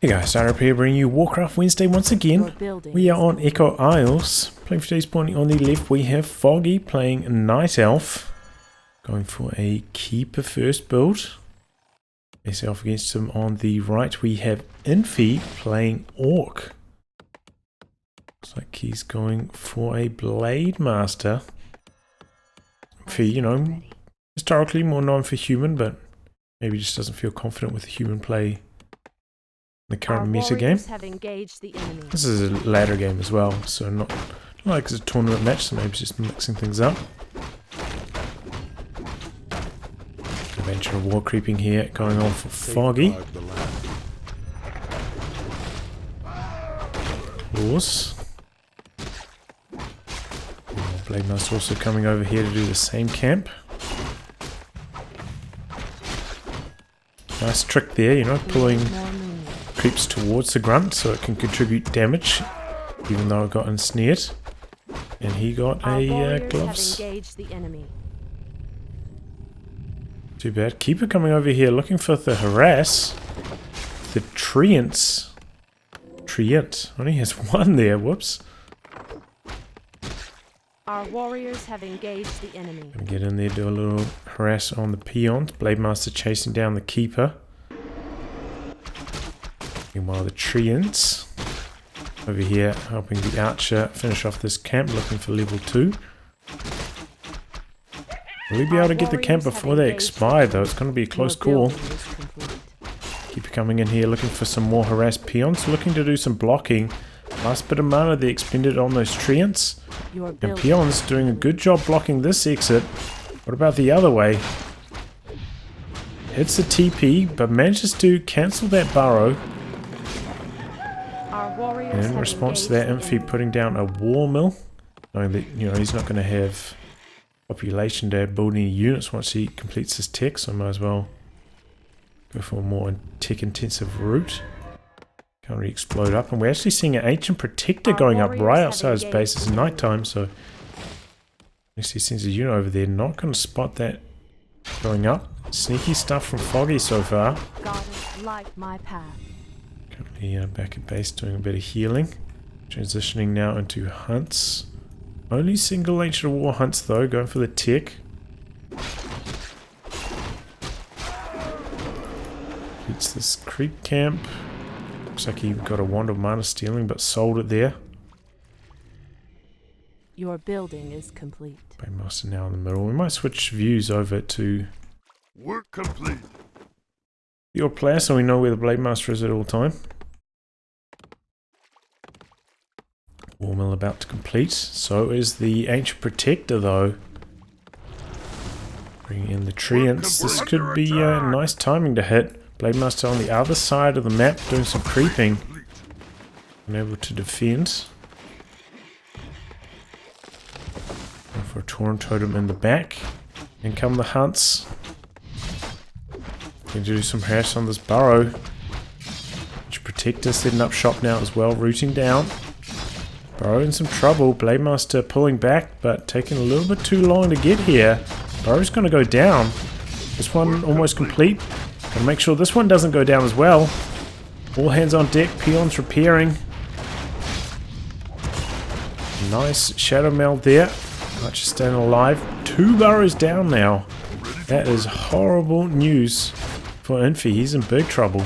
Hey guys, Sarah here bringing you Warcraft Wednesday once again. We are on Echo Isles. Playing for today's point on the left we have Foggy playing Night Elf. Going for a keeper first build. Myself against him on the right we have Infi playing Orc. Looks like he's going for a Blade Master. Infi, you know, historically more known for human, but maybe just doesn't feel confident with the human play. The current meta game. This is a ladder game as well, so not like it's a tournament match, so maybe just mixing things up. Adventure war creeping here going on for Foggy. Horse. Blade Master also coming over here to do the same camp. Nice trick there, you know, pulling creeps towards the grunt so it can contribute damage, even though it got ensnared. And he got a gloves. Too bad. Keeper coming over here looking for the harass. The Treant. Only has one there. Whoops. Our warriors have engaged the enemy. Gonna get in there, do a little harass on the peons. Blade Master chasing down the Keeper. Meanwhile, the Treants over here helping the Archer finish off this camp, looking for level 2. Will we be able to get the camp before they expire, though? It's going to be a close call. Keep coming in here, looking for some more harassed peons, looking to do some blocking. Last bit of mana they expended on those Treants. And peons doing a good job blocking this exit. What about the other way? Hits the TP, but manages to cancel that burrow. And in response to that, Infi putting down a war mill, knowing that, you know, he's not going to have population to build any units once he completes his tech, so I might as well go for a more tech intensive route. Can't really explode up, and we're actually seeing an Ancient Protector going up right outside his base. It's night time, so next he sends a unit over there. Not going to spot that going up. Sneaky stuff from Foggy so far. Light my path. Currently back at base doing a bit of healing. Transitioning now into hunts. Only single Ancient War hunts though, going for the tech. It's this creep camp. Looks like he got a wand of mana stealing but sold it there. Your building is complete. Blade Master now in the middle. We might switch views over to work complete. Your player, so we know where the Blade Master is at all time. War mill about to complete. So is the Ancient Protector though. Bringing in the Treants. This could be nice timing to hit. Blade Master on the other side of the map doing some creeping. Unable to defend. Going for a Tauren Totem in the back. In come the hunts. Going to do some harass on this burrow. Protector setting up shop now as well, rooting down. Burrow in some trouble. Blade Master pulling back, but taking a little bit too long to get here. Burrow's going to go down. This one almost complete. Gotta make sure this one doesn't go down as well. All hands on deck. Peons repairing. Nice shadow meld there. Archer staying alive. 2 burrows down now. That is horrible news for Infi. He's in big trouble.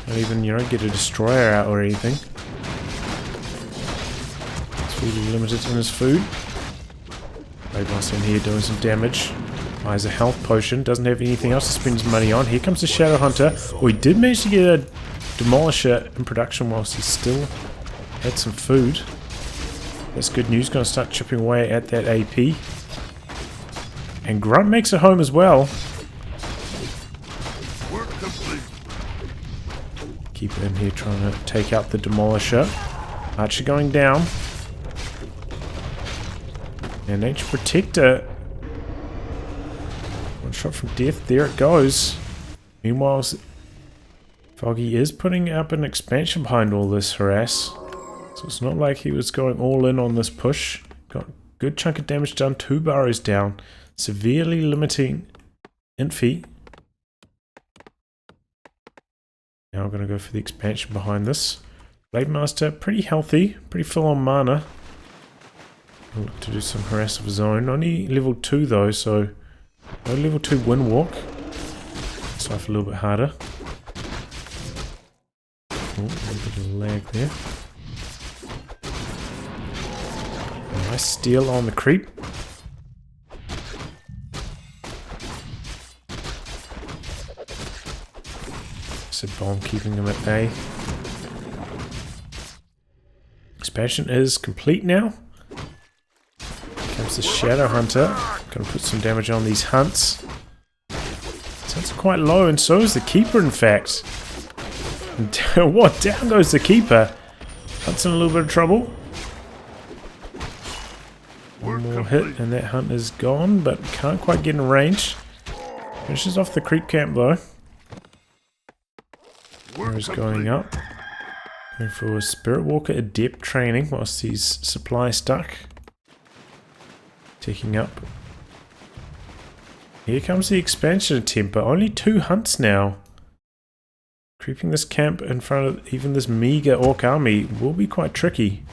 Not even, you know, get a destroyer out or anything. It's really limited in his food. Blade Master in here doing some damage. Buys a health potion. Doesn't have anything else to spend his money on. Here comes the Shadow Hunter. Oh, he did manage to get a Demolisher in production whilst he still had some food. That's good news. Going to start chipping away at that AP. And Grunt makes it home as well. Keep it in here trying to take out the Demolisher. Archer going down. And Ancient Protector. One shot from death. There it goes. Meanwhile, Foggy is putting up an expansion behind all this harass. So it's not like he was going all in on this push. Got a good chunk of damage done. 2 burrows down. Severely limiting Infi. Now I'm going to go for the expansion behind this. Blade Master, pretty healthy, pretty full on mana. I'll look to do some harass of his own. Only level 2 though, so no level 2 wind walk. Makes life a little bit harder. Oh, a little bit of lag there. Nice steal on the creep. Acid bomb keeping him at bay. Expansion is complete now. Here comes the Shadow Hunter. Gonna put some damage on these hunts. Sounds quite low, and so is the Keeper, in fact. And what? Down goes the Keeper. Hunt's in a little bit of trouble. One more hit, and that hunt is gone, but can't quite get in range. Finishes off the creep camp, though. Arrow's going up. Going for Spirit Walker Adept training whilst he's supply stuck. Taking up. Here comes the expansion attempt, but only 2 hunts now. Creeping this camp in front of even this meager orc army will be quite tricky.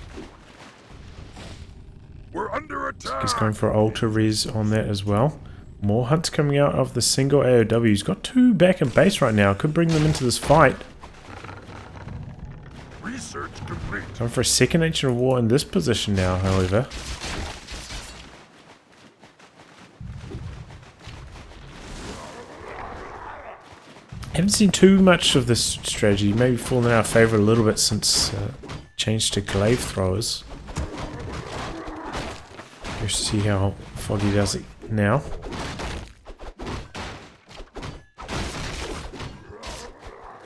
We're under attack. He's going for ultra res on that as well. More hunts coming out of the single AOW. He's got 2 back in base right now. Could bring them into this fight. Research complete. Going for a second ancient war in this position now, however. Haven't seen too much of this strategy. Maybe fallen in our favour a little bit since changed to glaive throwers. Curious to see how Foggy does it now.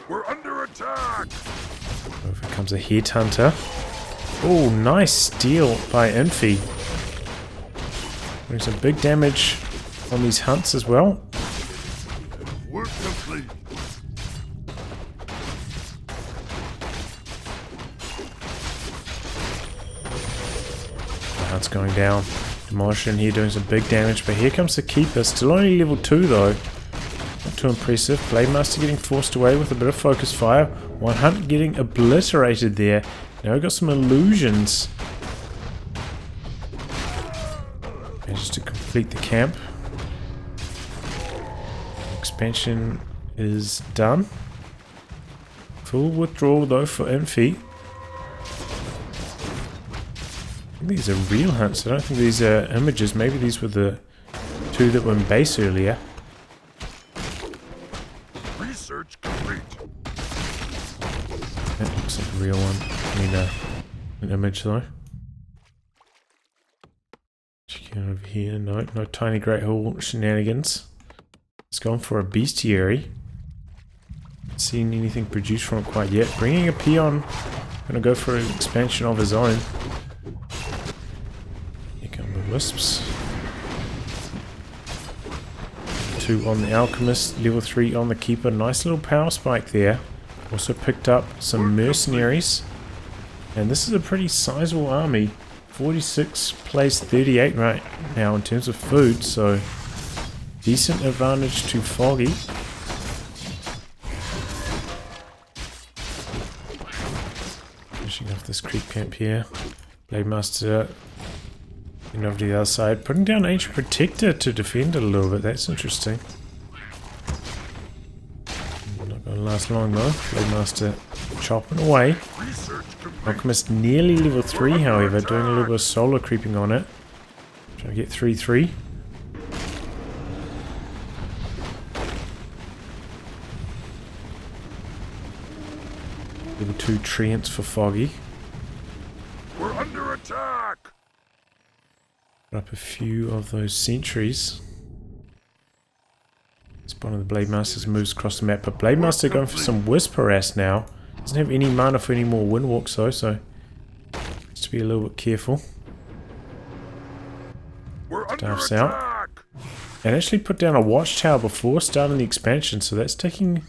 We're under attack. Over comes a headhunter. Oh, nice steal by Infi. Doing some big damage on these hunts as well. Work complete. It's going down. Demolisher in here doing some big damage, but here comes the Keeper. Still only level 2 though. Not too impressive. Blade Master getting forced away with a bit of focus fire. One hunt getting obliterated there. Now we've got some illusions. Manages to complete the camp. Expansion is done. Full withdrawal though for Infi. These are real hunts. I don't think these are images. Maybe these were the 2 that were in base earlier. Research complete. That looks like a real one. I mean, an image though. Checking over here. No, no tiny Great Hall shenanigans. It's gone for a bestiary. Not seen anything produced from it quite yet. Bringing a peon. Gonna go for an expansion of his own. Wisps. 2 on the Alchemist, level 3 on the Keeper. Nice little power spike there. Also picked up some mercenaries. And this is a pretty sizable army. 46 plays 38 right now in terms of food, so decent advantage to Foggy. Finishing off this creep camp here. Blade Master and over to the other side, putting down Ancient Protector to defend it a little bit. That's interesting. Not going to last long though. Blade Master chopping away. Alchemist nearly level 3, however, doing a little bit of solar creeping on it. Trying to get 3-3. Level 2 Treants for Foggy. We're under attack. Up a few of those sentries. Spawn of the Blade Master's moves across the map, but Blade Master going for some Wisp harass now. Doesn't have any mana for any more Windwalks though, so has to be a little bit careful. Staffs out. And actually put down a watchtower before starting the expansion, so that's taking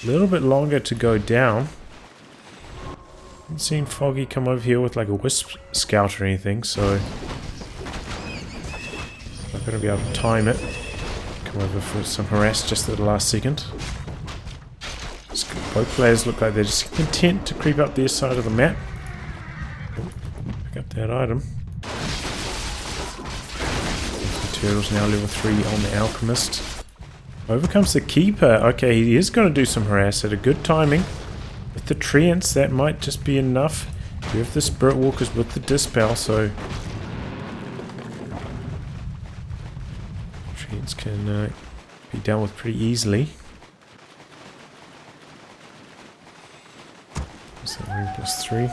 a little bit longer to go down. Haven't seen Foggy come over here with like a Wisp scout or anything, so I'm going to be able to time it. Come over for some harass just at the last second. Both players look like they're just content to creep up their side of the map. Pick up that item. The turtle's now level 3 on the alchemist. Overcomes the keeper. Okay, he is going to do some harass at a good timing. With the treants, that might just be enough. You have the spirit walkers with the dispel, so treants can be dealt with pretty easily. What's that room +3?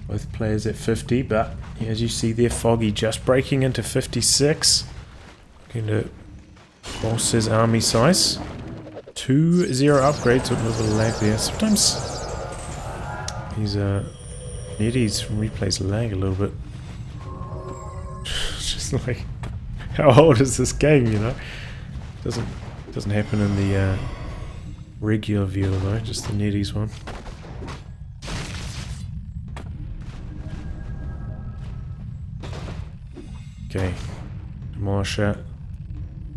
Both players at 50, but as you see there, Foggy just breaking into 56. Looking to bolster his army size. 2-0 upgrades with a little lag there. Sometimes these Netties from replays lag a little bit. It's just like, how old is this game, you know? Doesn't happen in the regular viewer though, just the Netties one. Okay, Demolisher.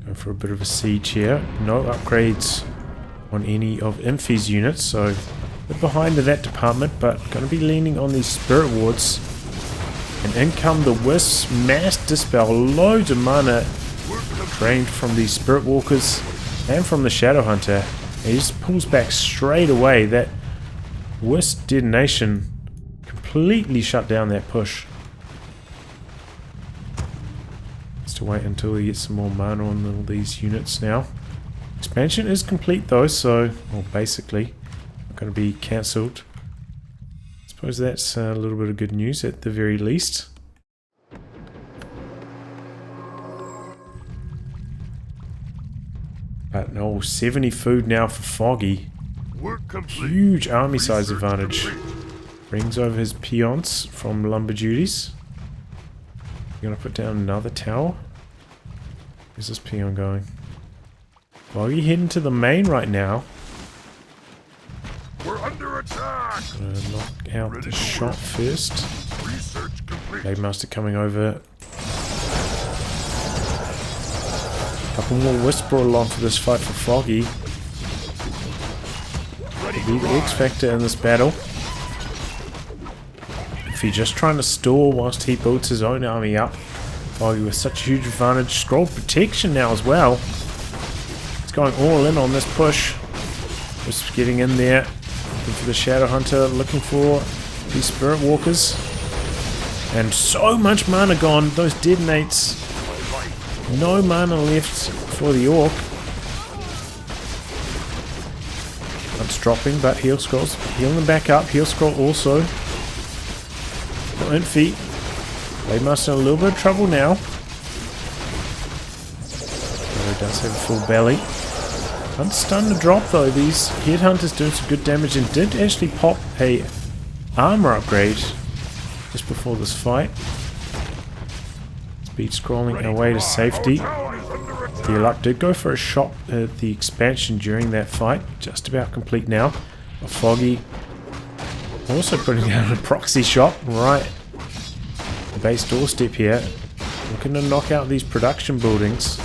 Going for a bit of a siege here. No upgrades on any of Infi's units, so a bit behind in that department, but going to be leaning on these Spirit Wards. And in come the Wisps, mass dispel, loads of mana drained from these Spirit Walkers and from the Shadow Hunter. He just pulls back straight away. That Wisp detonation completely shut down that push. To wait until we get some more mana on all these units now. Expansion is complete though, so, well, basically not going to be cancelled. I suppose that's a little bit of good news at the very least. But no, 70 food now for Foggy. Huge army size advantage. Brings over his peons from lumber duties. You're gonna put down another tower. Where's this peon going? Foggy heading to the main right now. We're under attack. Gonna knock out the shot first. Blade Master coming over. Couple more Wisp brought along for this fight for Foggy. Could be the X Factor in this battle. Infi just trying to stall whilst he builds his own army up. Foggy with such a huge advantage. Scroll protection now as well. He's going all in on this push. Just getting in there. Looking for the Shadow Hunter. Looking for these Spirit Walkers. And so much mana gone. Those detonates. No mana left for the Orc. It's dropping, but heal scrolls. Healing them back up. Heal scroll also. Infi. They must have a little bit of trouble now. He does have a full belly. Starting to drop though. These headhunters doing some good damage and did actually pop a armor upgrade just before this fight. Speed scrolling away to safety. Heal up. Did go for a shot at the expansion during that fight. Just about complete now. A Foggy also putting down a proxy shot right the base doorstep here. Looking to knock out these production buildings.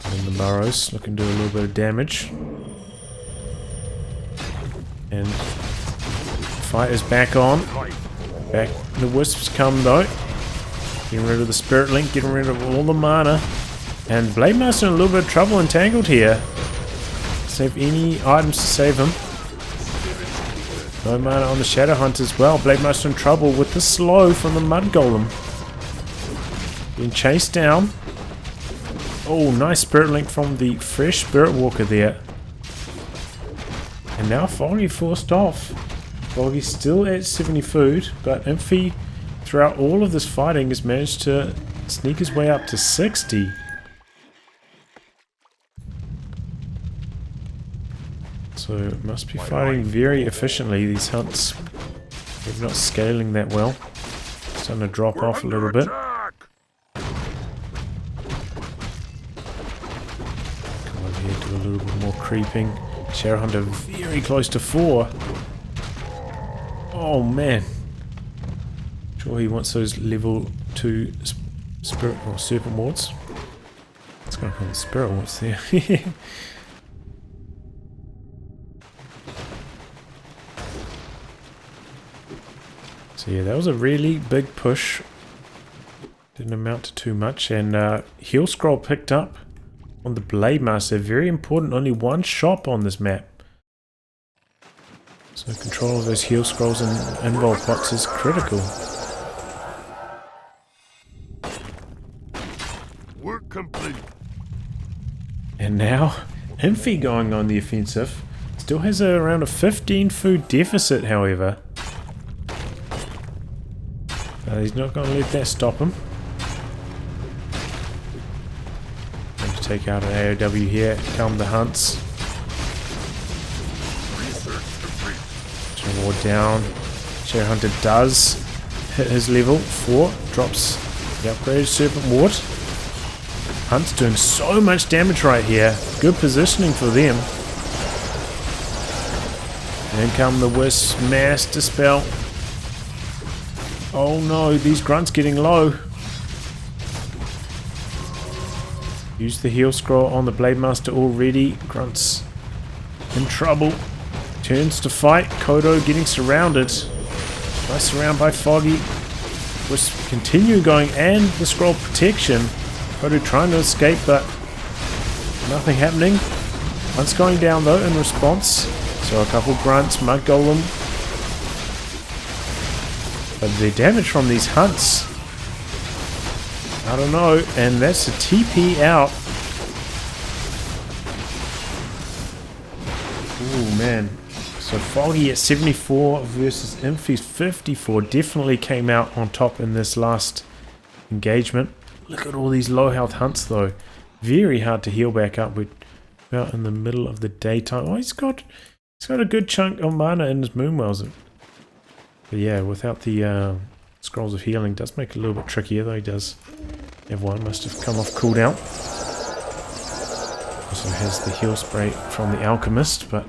And the Burrows looking to do a little bit of damage. And the fight is back on. Back the Wisps come though. Getting rid of the Spirit Link, getting rid of all the mana. And Blade Master in a little bit of trouble, entangled here. Save any items to save him. No mana on the Shadow Hunt as well. Blade Master in trouble with the slow from the Mud Golem. Being chased down. Oh, nice Spirit Link from the fresh Spirit Walker there. And now Foggy forced off. Foggy's still at 70 food, but Infi throughout all of this fighting has managed to sneak his way up to 60. So must be fighting very efficiently. These hunts are not scaling that well. Starting to drop off a little bit. Come over here, do a little bit more creeping. Shadow Hunter very close to 4. Oh man. Sure, he wants those level 2 spirit or serpent wards. It's gonna call them spirit wards there. So yeah, that was a really big push. Didn't amount to too much, and heal scroll picked up on the Blade Master. Very important, only one shop on this map. So control of those heal scrolls and invul pots is critical. Work complete. And now, Infi going on the offensive. Still has around a 15 food deficit, however. He's not going to let that stop him. Going to take out an AOW here. Come the hunts. Ward down. Shadow Hunter does hit his level 4. Drops the upgraded Serpent Ward. Hunt's doing so much damage right here. Good positioning for them. And then come the Wisp. Mass Dispel. Oh no, these grunts getting low. Use the heal scroll on the Blade Master already. Grunts in trouble. Turns to fight. Kodo getting surrounded. Nice surround by Foggy. Wisp continue going, and the scroll protection. Kodo trying to escape, but nothing happening. One's going down though in response. So a couple grunts, Mud Golem. But the damage from these hunts, I don't know. And that's a TP out. Ooh man. So Foggy at 74 versus Infi's 54 definitely came out on top in this last engagement. Look at all these low health hunts though. Very hard to heal back up. We're about in the middle of the daytime. Oh, he's got a good chunk of mana in his Moonwells. But yeah, without the Scrolls of Healing, does make it a little bit trickier though. He does have one, must have come off cooldown. Also has the heal spray from the Alchemist, but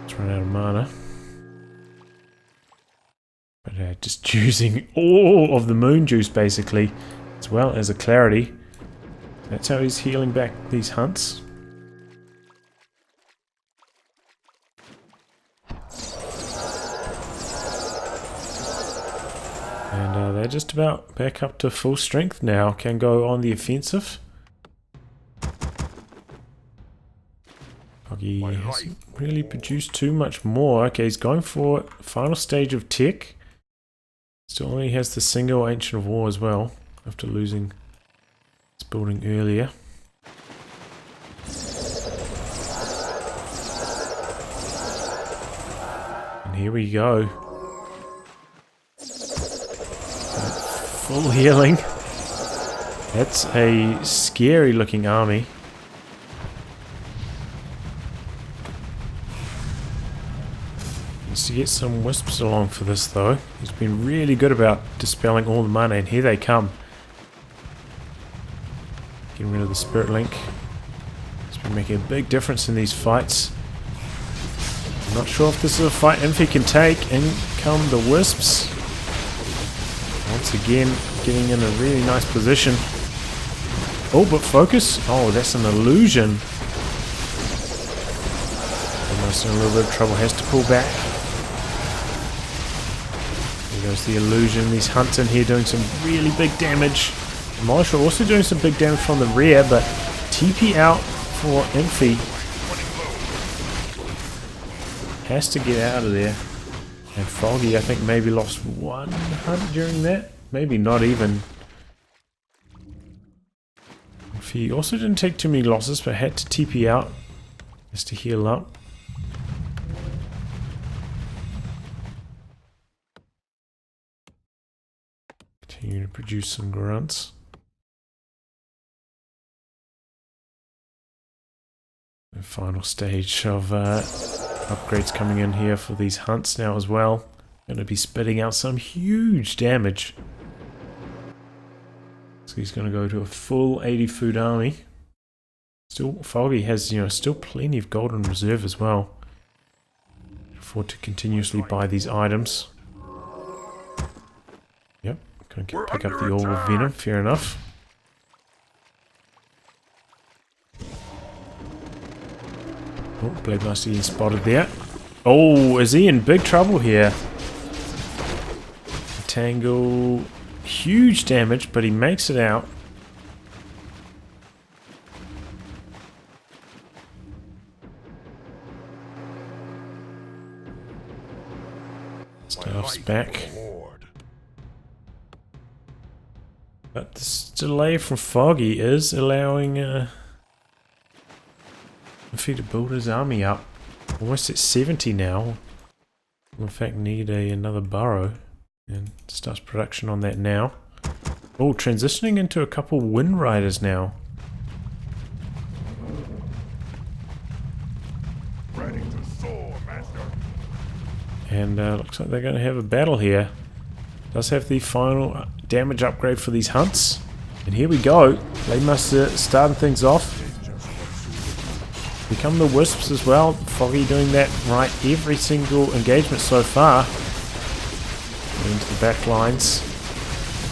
it's run out of mana. But just using all of the moon juice basically, as well as a clarity. That's how he's healing back these hunts. And they're just about back up to full strength now. Can go on the offensive. Foggy hasn't really produced too much more. Okay, he's going for final stage of tech. Still only has the single Ancient of War as well, after losing this building earlier. And here we go. Full healing. That's a scary looking army. Needs to get some wisps along for this though. He's been really good about dispelling all the mana, and here they come. Getting rid of the Spirit Link. It's been making a big difference in these fights. I'm not sure if this is a fight Infi can take. In come the wisps. Once again, getting in a really nice position. Oh, but focus. Oh, that's an illusion. Almost in a little bit of trouble. Has to pull back. There goes the illusion. These hunts in here doing some really big damage. Demolisher also doing some big damage from the rear, but TP out for Infi. Has to get out of there. And Foggy, I think, maybe lost one hunt during that. Maybe not even. He also didn't take too many losses, but had to TP out just to heal up. Continue to produce some grunts. The final stage of upgrades coming in here for these hunts now as well. Going to be spitting out some huge damage. So he's going to go to a full 80 food army. Still, Foggy has, still plenty of gold in reserve as well. Afford to continuously buy these items. Gonna pick up the orb of venom, fair enough. Oh, Blade Master getting spotted there. Oh, is he in big trouble here? Tangle, huge damage, but he makes it out. Staff's back. But this delay from Foggy is allowing Infi to build his army up. Almost at 70 now. We'll in fact need another burrow. And starts production on that now. Oh, transitioning into a couple Wind Riders now. Ready to soar, master. And looks like they're going to have a battle here. Does have the final damage upgrade for these hunts. And here we go. They must starting things off. Become the Wisps as well. Foggy doing that right every single engagement so far. Into the back lines.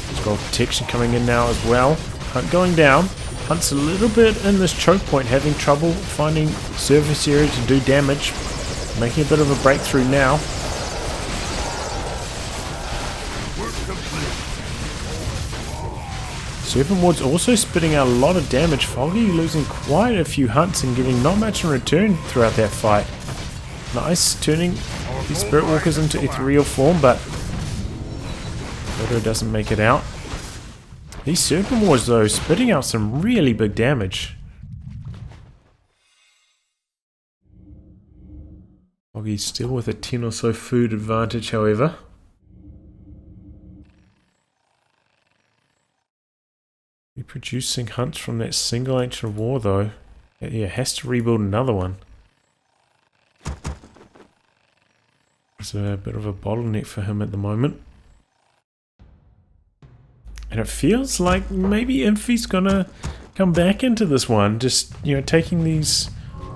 There's got protection coming in now as well. Hunt going down. Hunt's a little bit in this choke point, having trouble finding surface area to do damage. Making a bit of a breakthrough now. Serpent Ward's also spitting out a lot of damage. Foggy losing quite a few hunts and getting not much in return throughout that fight. Nice, turning these Spirit Walkers into ethereal form, but Photo doesn't make it out. These Serpent Wards though, spitting out some really big damage. Foggy's still with a 10 or so food advantage, however. Producing hunts from that single Ancient War though. Yeah, has to rebuild another one. It's a bit of a bottleneck for him at the moment. And it feels like maybe Infi's gonna come back into this one. Just, you know, taking these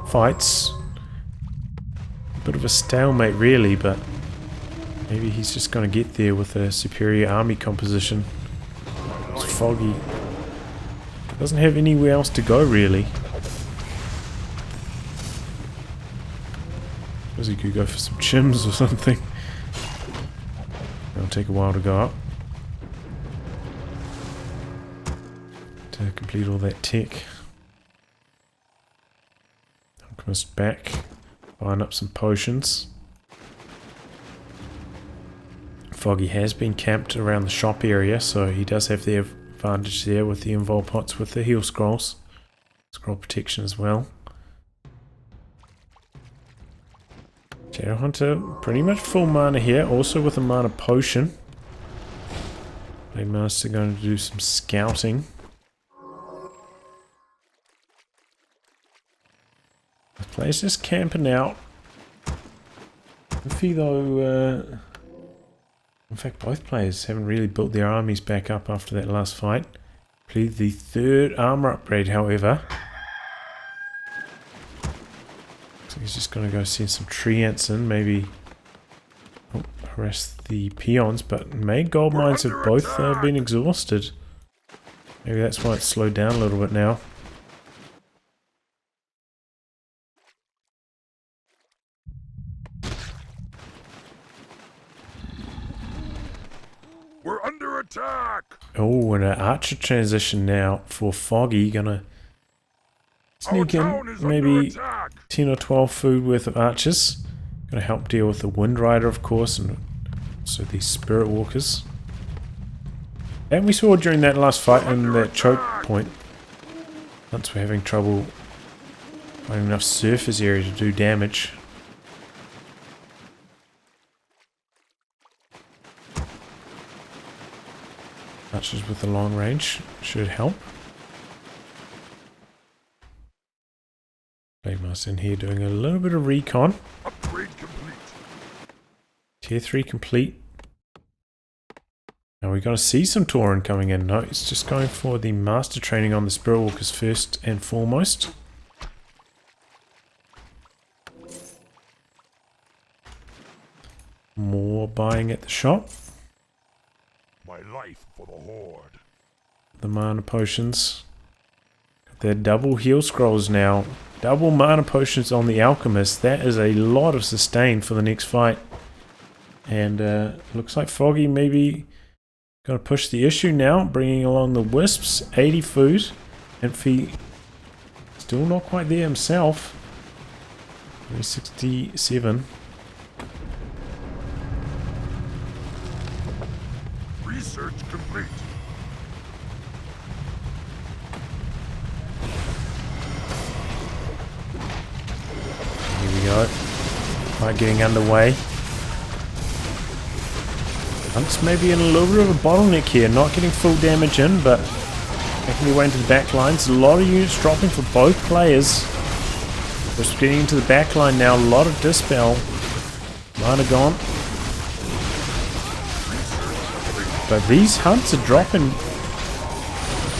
fights. A bit of a stalemate really, but maybe he's just gonna get there with a superior army composition. It's Foggy. Doesn't have anywhere else to go really. Suppose he could go for some chims or something. It'll take a while to go up. To complete all that tech. Alchemist back. Buying up some potions. Foggy has been camped around the shop area, so he does have the advantage there with the invul pots with the heal scrolls. Scroll protection as well. Shadowhunter pretty much full mana here, also with a mana potion. Blade Master going to do some scouting. The player's just camping out. Infi though, in fact, both players haven't really built their armies back up after that last fight. Completed the third armor upgrade, however. So he's just going to go send some tree ants in, maybe harass the peons, but main gold mines have both been exhausted. Maybe that's why it's slowed down a little bit now. We're under attack! Oh, and an archer transition now for Foggy. Gonna sneak in maybe 10 or 12 food worth of archers. Gonna help deal with the Wind Rider, of course, and also these Spirit Walkers. And we saw during that last fight in that choke point, once we're having trouble finding enough surface area to do damage. Archers with the long range should help. Blade Master in here doing a little bit of recon. Upgrade complete. Tier 3 complete. Now we're going to see some Tauren coming in. No, it's just going for the master training on the Spirit Walkers first and foremost. More buying at the shop. my life for the Horde. The mana potions. They're double heal scrolls now. Double mana potions on the alchemist. That is a lot of sustain for the next fight. And looks like Foggy maybe going to push the issue now, bringing along the wisps. 80 food. Infi still not quite there himself. 67. Research complete. Here we go. Fight getting underway. Hunt's maybe in a little bit of a bottleneck here, not getting full damage in, but making their way into the back lines. A lot of units dropping for both players. Just getting into the back line now, a lot of dispel. Mana gone. But these hunts are dropping.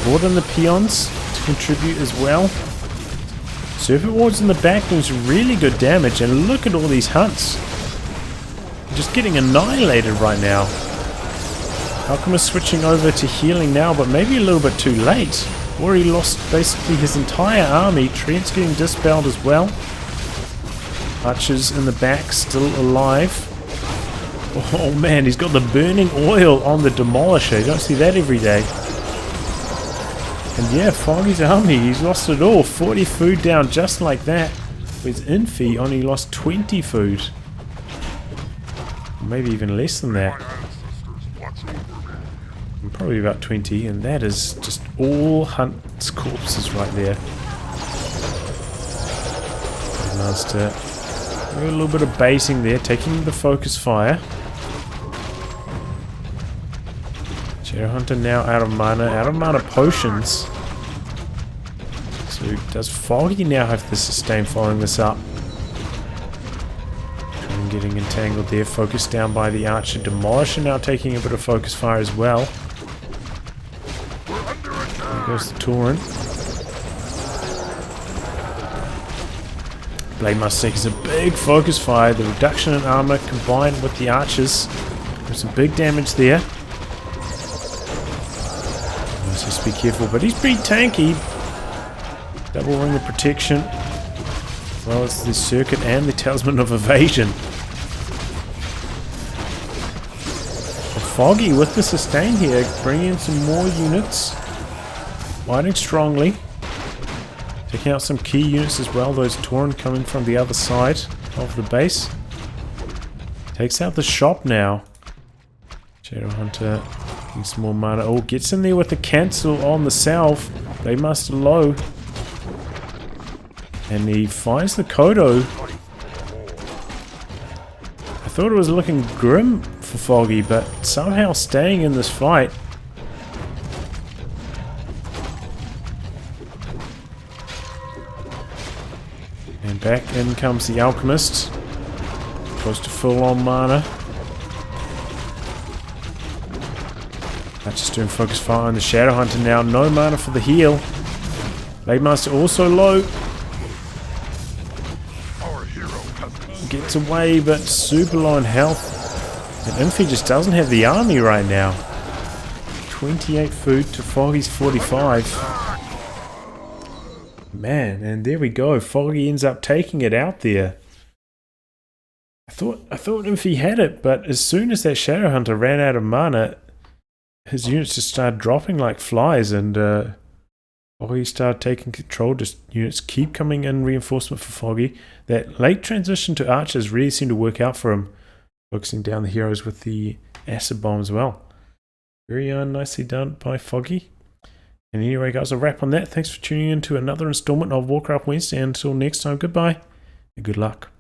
Brought in the peons to contribute as well. Serpent wards in the back doing some really good damage, and look at all these hunts. Just getting annihilated right now. Alchemist switching over to healing now, but maybe a little bit too late. Already lost basically his entire army. Trent's getting dispelled as well. Archers in the back still alive. Oh man, he's got the burning oil on the demolisher. You don't see that every day. And yeah, Foggy's army, he's lost it all. 40 food down just like that. Whereas Infi only lost 20 food. Maybe even less than that. Probably about 20, and that is just all Hunt's corpses right there. Master, a little bit of baiting there, taking the focus fire. Shadowhunter now out of mana potions. So does Foggy now have the sustain following this up? And getting entangled there, focused down by the archer. Demolisher now taking a bit of focus fire as well. There goes the torrent. Blade Master takes a big focus fire. The reduction in armor combined with the archers. There's some big damage there. Let's just be careful, but he's pretty tanky. Double ring of protection. Well, it's the circuit and the talisman of evasion. Foggy with the sustain here, bringing in some more units. Fighting strongly. Taking out some key units as well, those Tauren coming from the other side of the base. Takes out the shop now. Shadowhunter getting some more mana. Oh, gets in there with the cancel on the salve. Blade Master low. And he finds the Kodo. I thought it was looking grim for Foggy, but somehow staying in this fight. And back in comes the Alchemist. Close to full on mana. That's just doing focus fire on the Shadowhunter now. No mana for the heal. Blade Master also low. Gets away, but super low in health. And Infi just doesn't have the army right now. 28 food to Foggy's 45. Man, and there we go. Foggy ends up taking it out there. I thought Infi had it, but as soon as that Shadowhunter ran out of mana, his units just started dropping like flies, and Foggy started taking control. Just units keep coming in reinforcement for Foggy. That late transition to archers really seemed to work out for him, focusing down the heroes with the acid bomb as well. Very nicely done by Foggy. And anyway, guys, I'll wrap on that. Thanks for tuning in to another installment of Warcraft Wednesday. Until next time, goodbye and good luck.